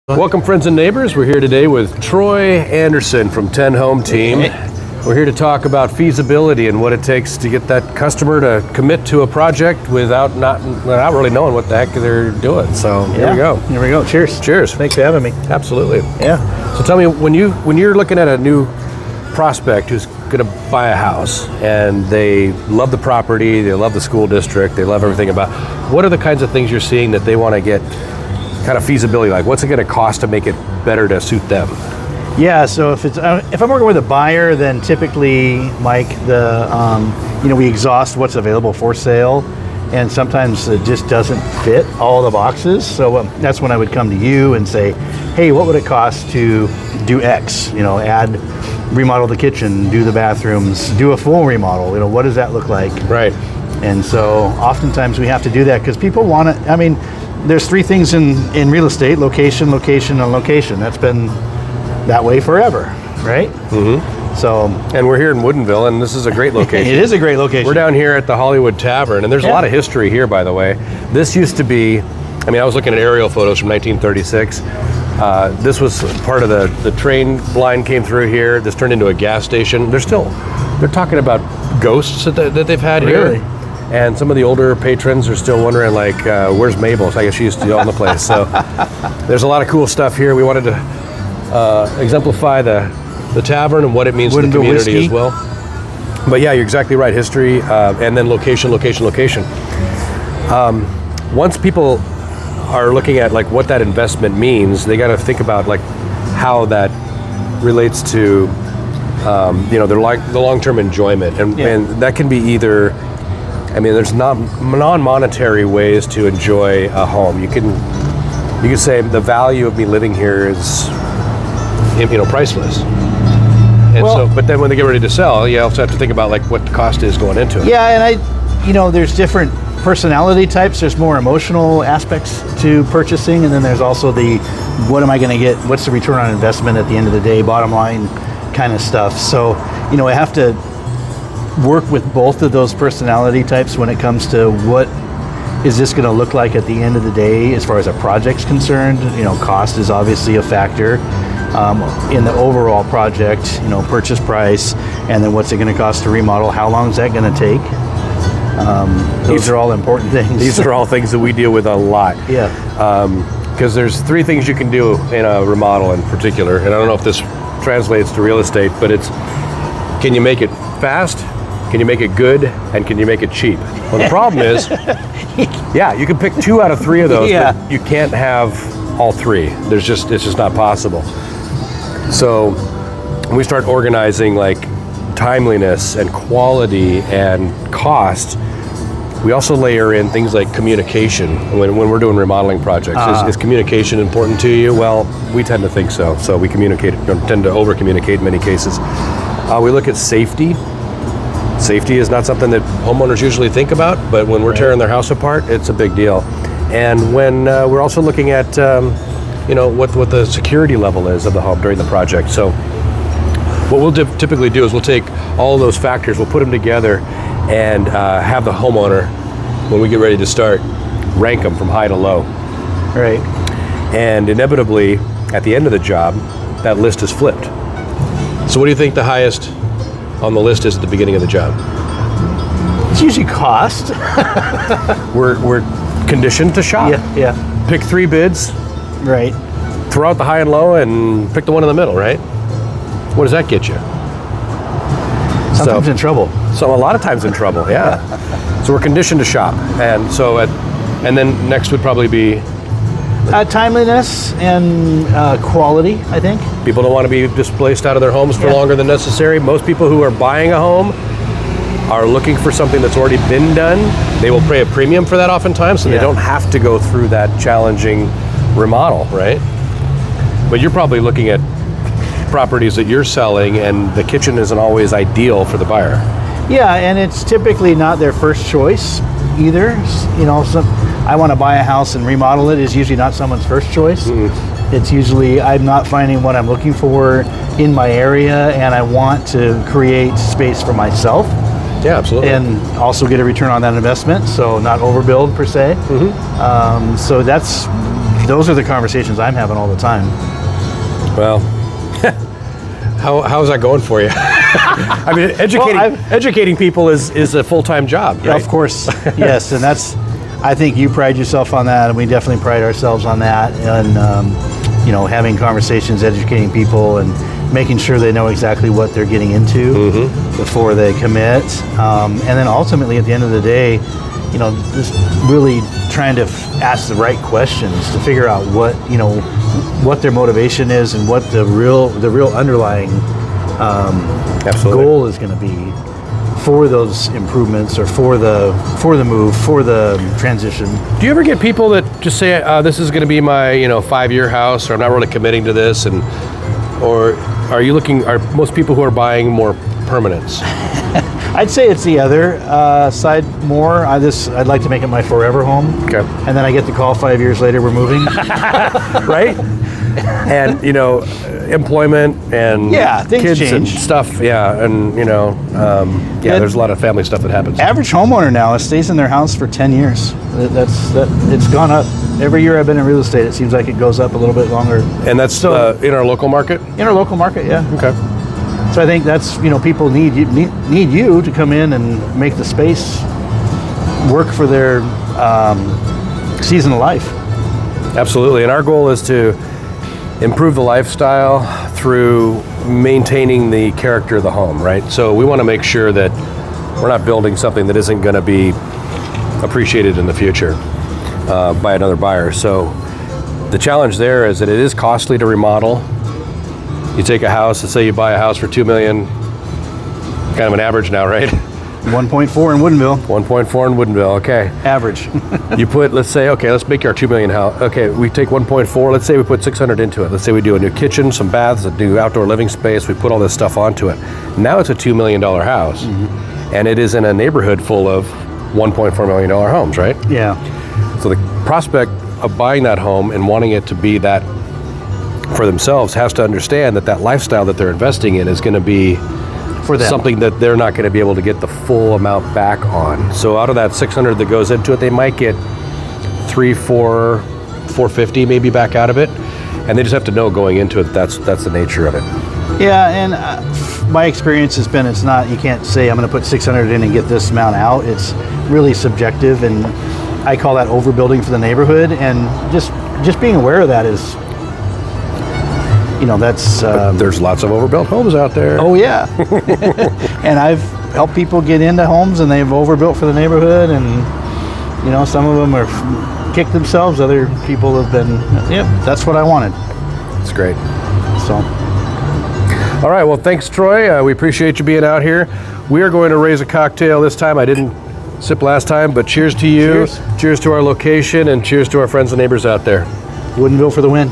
Welcome, friends and neighbors. We're here today with Troy Anderson from Tenhulzen team. We're here to talk about feasibility and what it takes to get that customer to commit to a project without really knowing what the heck they're doing. So here we go. Here we go. Cheers. Cheers. Thanks for having me. Absolutely. Yeah. So tell me, when you're looking at a new prospect who's going to buy a house and they love the property, they love the school district, they love everything about, what are the kinds of things you're seeing that they want to get kind of feasibility, like what's it going to cost to make it better to suit them? Yeah, so if I'm working with a buyer, then typically, Mike, we exhaust what's available for sale, and sometimes it just doesn't fit all the boxes. So that's when I would come to you and say, hey, what would it cost to do X? Remodel the kitchen, do the bathrooms, do a full remodel. What does that look like? Right. And so oftentimes we have to do that because people want it. There's three things in real estate: location, location, and location. That's been that way forever, right? Mm-hmm. So, and we're here in Woodinville, and this is a great location. It is a great location. We're down here at the Hollywood Tavern, and there's a lot of history here, by the way. This used to be, I was looking at aerial photos from 1936. This was part of the train line came through here. This turned into a gas station. They're talking about ghosts that they've had really? Here. And some of the older patrons are still wondering, where's Mabel? So I guess she used to own the place. So there's a lot of cool stuff here. We wanted to exemplify the tavern and what it means to the community whiskey as well. But yeah, you're exactly right. History, and then location. Once people are looking at what that investment means, they got to think about how that relates to the long-term enjoyment, and that can be either. There's non-monetary ways to enjoy a home. You can say the value of me living here is, priceless. And but then when they get ready to sell, you also have to think about what the cost is going into it. Yeah, and there's different personality types. There's more emotional aspects to purchasing, and then there's also what am I going to get? What's the return on investment at the end of the day? Bottom line kind of stuff. So, I have to work with both of those personality types when it comes to what is this going to look like at the end of the day as far as a project's concerned. Cost is obviously a factor in the overall project, purchase price, and then what's it going to cost to remodel, how long is that going to take. Those are all important things. These are all things that we deal with a lot. Yeah. Because there's three things you can do in a remodel in particular, and I don't know if this translates to real estate, but it's, can you make it fast? Can you make it good? And can you make it cheap? Well, the problem is, you can pick 2 out of 3 of those, but you can't have all 3. It's just not possible. So when we start organizing timeliness and quality and cost, we also layer in things like communication when we're doing remodeling projects. Is communication important to you? Well, we tend to think so. So we tend to over-communicate in many cases. We look at safety. Safety is not something that homeowners usually think about, but when we're tearing their house apart, it's a big deal. And when we're also looking at, what the security level is of the home during the project. So what we'll typically do is we'll take all of those factors, we'll put them together, and have the homeowner, when we get ready to start, rank them from high to low. Right. And inevitably, at the end of the job, that list is flipped. So what do you think the highest on the list is at the beginning of the job? It's usually cost. We're conditioned to shop. Yeah. Pick 3 bids. Right. Throw out the high and low and pick the one in the middle, right? What does that get you? Sometimes in trouble. So a lot of times in trouble, yeah. So we're conditioned to shop, and so and then next would probably be timeliness and quality, I think. People don't want to be displaced out of their homes for longer than necessary. Most people who are buying a home are looking for something that's already been done. They will pay a premium for that oftentimes, so they don't have to go through that challenging remodel, right? But you're probably looking at properties that you're selling, and the kitchen isn't always ideal for the buyer. Yeah, and it's typically not their first choice either. I want to buy a house and remodel it is usually not someone's first choice. Mm-hmm. It's usually, I'm not finding what I'm looking for in my area, and I want to create space for myself. Yeah, absolutely. And also get a return on that investment, so not overbuild per se. Mm-hmm. So that's those are the conversations I'm having all the time. Well, how's that going for you? I mean, educating people is a full-time job, right? Of course, yes, and I think you pride yourself on that, and we definitely pride ourselves on that, and having conversations, educating people, and making sure they know exactly what they're getting into before they commit, and then ultimately at the end of the day, just really trying to ask the right questions to figure out what their motivation is and what the real underlying goal is going to be for those improvements or for the move, for the transition. Do you ever get people that just say, this is going to be my 5-year house, or I'm not really committing to this, or are most people who are buying more permanence? I'd say it's the other side more. I'd like to make it my forever home. Okay. And then I get the call 5 years later, we're moving. Right? And employment and things kids change. and stuff. Yeah, and there's a lot of family stuff that happens. Average homeowner now stays in their house for 10 years. It's gone up. Every year I've been in real estate, it seems like it goes up a little bit longer. And that's in our local market? In our local market, yeah. Okay. So I think that's, people need you to come in and make the space work for their season of life. Absolutely, and our goal is to improve the lifestyle through maintaining the character of the home, right? So we want to make sure that we're not building something that isn't going to be appreciated in the future by another buyer. So the challenge there is that it is costly to remodel. You take a house, let's say you buy a house for $2 million, kind of an average now, right? 1.4 in Woodinville. 1.4 in Woodinville, okay. Average. You put, let's say, okay, let's make our $2 million house. Okay, we take 1.4, let's say we put 600 into it. Let's say we do a new kitchen, some baths, a new outdoor living space, we put all this stuff onto it. Now it's a $2 million house, and it is in a neighborhood full of $1.4 million homes, right? Yeah. So the prospect of buying that home and wanting it to be that for themselves has to understand that lifestyle that they're investing in is going to be for them. Something that they're not going to be able to get the full amount back on. So out of that 600 that goes into it, they might get 450 maybe back out of it, and they just have to know going into it that's the nature of it. Yeah, and my experience has been it's not, you can't say I'm going to put 600 in and get this amount out. It's really subjective, and I call that overbuilding for the neighborhood, and just being aware of that is, that's... there's lots of overbuilt homes out there. Oh, yeah. And I've helped people get into homes, and they've overbuilt for the neighborhood, and, some of them are kicked themselves. Other people have been, that's what I wanted. That's great. So. All right, well, thanks, Troy. We appreciate you being out here. We are going to raise a cocktail this time. I didn't sip last time, but cheers to you. Cheers to our location, and cheers to our friends and neighbors out there. Woodinville for the win.